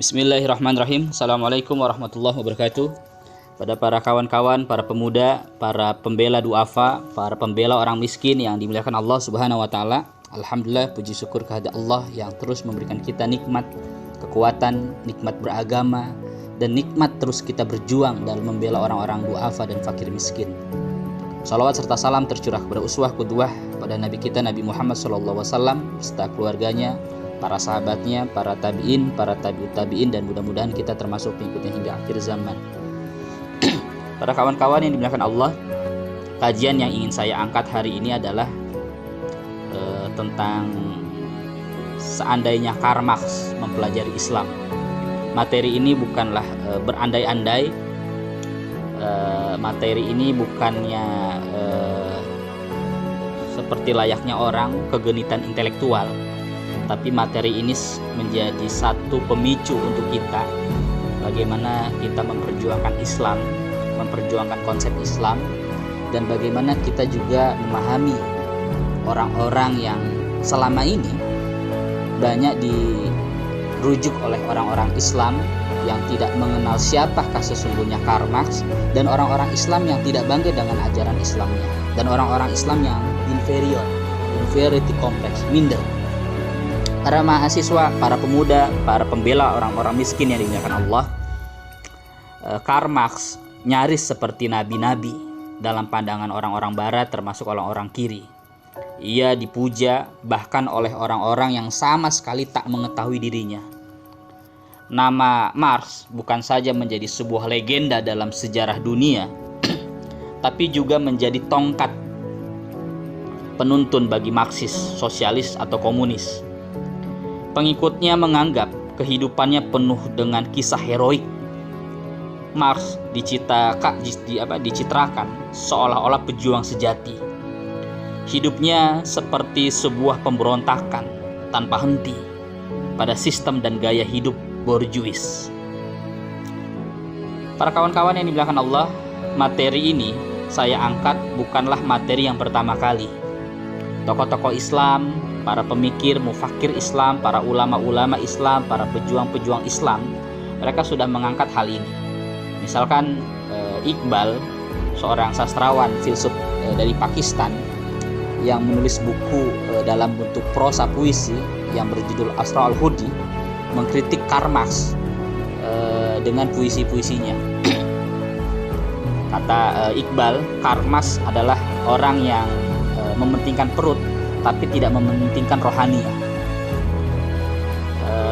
Bismillahirrahmanirrahim. Assalamualaikum warahmatullahi wabarakatuh. Pada para kawan-kawan, para pemuda, para pembela duafa, para pembela orang miskin yang dimuliakan Allah Subhanahu wa taala. Alhamdulillah, puji syukur kehadirat Allah yang terus memberikan kita nikmat kekuatan, nikmat beragama, dan nikmat terus kita berjuang dalam membela orang-orang duafa dan fakir miskin. Salawat serta salam tercurah kepada uswah qudwah pada Nabi kita Nabi Muhammad SAW beserta keluarganya, para sahabatnya, para tabi'in, para tabi'ut tabi'in, dan mudah-mudahan kita termasuk pengikutnya hingga akhir zaman. Para kawan-kawan yang dimuliakan Allah, kajian yang ingin saya angkat hari ini adalah tentang seandainya Karl Marx mempelajari Islam. Materi ini bukanlah berandai-andai, materi ini bukannya seperti layaknya orang kegenitan intelektual, tapi materi ini menjadi satu pemicu untuk kita bagaimana kita memperjuangkan Islam, memperjuangkan konsep Islam, dan bagaimana kita juga memahami orang-orang yang selama ini banyak dirujuk oleh orang-orang Islam yang tidak mengenal siapakah sesungguhnya Karl Marx, dan orang-orang Islam yang tidak bangga dengan ajaran Islamnya, dan orang-orang Islam yang inferior, inferiority complex, minder. Para mahasiswa, para pemuda, para pembela orang-orang miskin yang dimuliakan Allah, Karl Marx nyaris seperti nabi-nabi dalam pandangan orang-orang barat termasuk orang-orang kiri. Ia dipuja bahkan oleh orang-orang yang sama sekali tak mengetahui dirinya. Nama Marx bukan saja menjadi sebuah legenda dalam sejarah dunia, tapi juga menjadi tongkat penuntun bagi Marxis, sosialis atau komunis. Pengikutnya menganggap kehidupannya penuh dengan kisah heroik. Marx dicitrakan seolah-olah pejuang sejati. Hidupnya seperti sebuah pemberontakan tanpa henti pada sistem dan gaya hidup borjuis. Para kawan-kawan yang dimuliakan Allah, materi ini saya angkat bukanlah materi yang pertama kali. Tokoh-tokoh Islam, para pemikir, mufakir Islam, para ulama-ulama Islam, para pejuang-pejuang Islam, mereka sudah mengangkat hal ini. Misalkan Iqbal, seorang sastrawan filsuf dari Pakistan yang menulis buku dalam bentuk prosa puisi yang berjudul Asra al-Hudi, mengkritik Karl Marx dengan puisi-puisinya. Kata Iqbal, Karl Marx adalah orang yang mementingkan perut tapi tidak mementingkan rohaniah.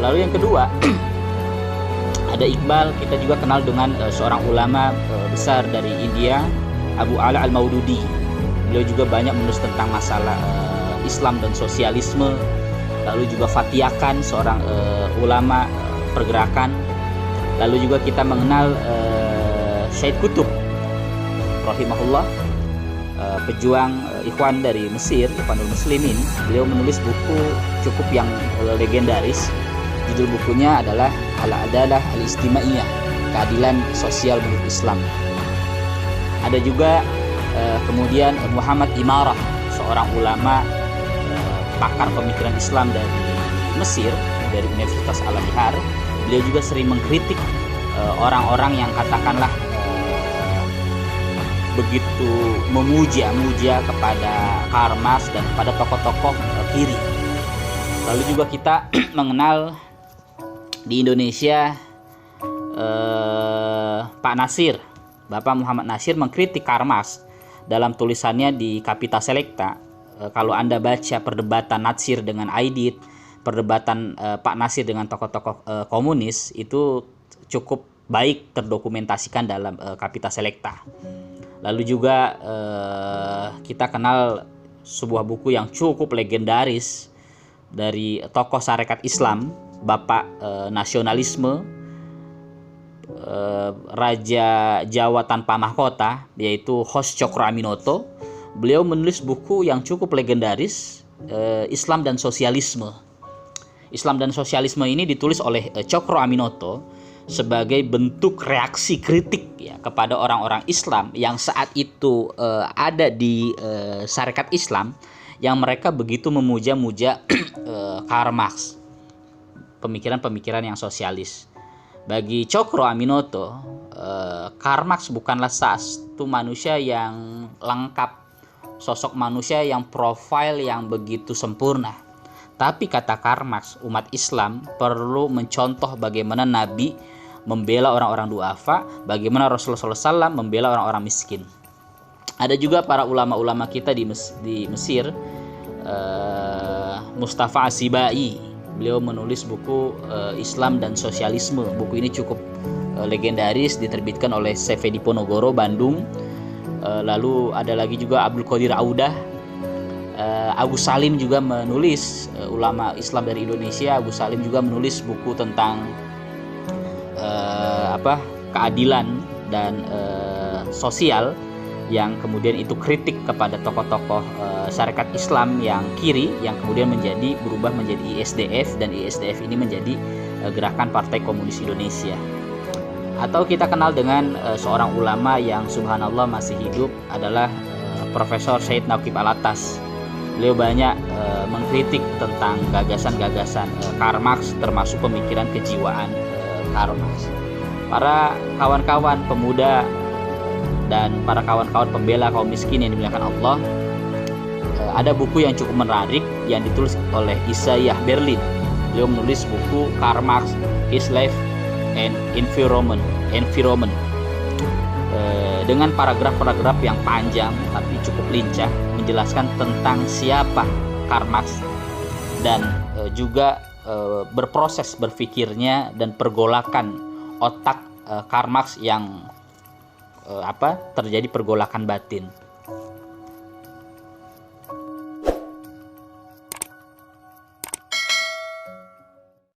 Lalu yang kedua, ada Iqbal, kita juga kenal dengan seorang ulama besar dari India, Abu Ala al-Maududi. Beliau juga banyak menulis tentang masalah Islam dan sosialisme. Lalu juga Fatiakan, seorang ulama pergerakan. Lalu juga kita mengenal Syed Qutb rahimahullah, pejuang Ikhwan dari Mesir, Ikhwanul Muslimin. Beliau menulis buku cukup yang legendaris. Judul bukunya adalah Al-Adalah Al-Istimaiyah, keadilan sosial menurut Islam. Ada juga kemudian Muhammad Imarah, seorang ulama pakar pemikiran Islam dari Mesir, dari Universitas Al-Azhar. Beliau juga sering mengkritik orang-orang yang katakanlah begitu memuja kepada Karl Marx dan kepada tokoh-tokoh kiri. Lalu juga kita mengenal di Indonesia Pak Nasir, Bapak Muhammad Nasir mengkritik Karl Marx dalam tulisannya di Kapita Selecta. Kalau Anda baca perdebatan Nasir dengan Aidit, perdebatan Pak Nasir dengan tokoh-tokoh komunis, itu cukup baik terdokumentasikan dalam Kapita Selecta. Lalu juga kita kenal sebuah buku yang cukup legendaris dari tokoh Sarekat Islam, Bapak Nasionalisme, Raja Jawa Tanpa Mahkota, yaitu Hos Cokroaminoto. Beliau menulis buku yang cukup legendaris, Islam dan Sosialisme. Islam dan Sosialisme ini ditulis oleh Cokroaminoto sebagai bentuk reaksi kritik ya kepada orang-orang Islam yang saat itu ada di Sarekat Islam, yang mereka begitu memuja-muja Karl Marx, pemikiran-pemikiran yang sosialis. Bagi Cokro Aminoto, Karl Marx bukanlah satu manusia yang lengkap, sosok manusia yang profil yang begitu sempurna. Tapi kata Karl Marx, umat Islam perlu mencontoh bagaimana Nabi membela orang-orang duafa, bagaimana Rasulullah SAW membela orang-orang miskin. Ada juga para ulama-ulama kita di Mesir, Mustafa Asibai. Beliau menulis buku Islam dan Sosialisme. Buku ini cukup legendaris, diterbitkan oleh CV Diponegoro, Bandung. Lalu ada lagi juga Abdul Qadir Audah. Agus Salim juga menulis, ulama Islam dari Indonesia. Agus Salim juga menulis buku tentang keadilan dan sosial, yang kemudian itu kritik kepada tokoh-tokoh syarikat Islam yang kiri, yang kemudian berubah menjadi ISDF, dan ISDF ini menjadi Gerakan Partai Komunis Indonesia. Atau kita kenal dengan seorang ulama yang subhanallah masih hidup, adalah Profesor Syed Naqib Alatas. Beliau banyak mengkritik tentang gagasan-gagasan Karl Marx, termasuk pemikiran kejiwaan Karl Marx. Para kawan-kawan pemuda dan para kawan-kawan pembela kaum miskin yang dimuliakan Allah, ada buku yang cukup menarik yang ditulis oleh Isaiah Berlin. Beliau menulis buku Karl Marx, His Life and Environment, dengan paragraf-paragraf yang panjang tapi cukup lincah, menjelaskan tentang siapa Karl Marx dan juga berproses berpikirnya dan pergolakan otak Karl Marx yang terjadi pergolakan batin.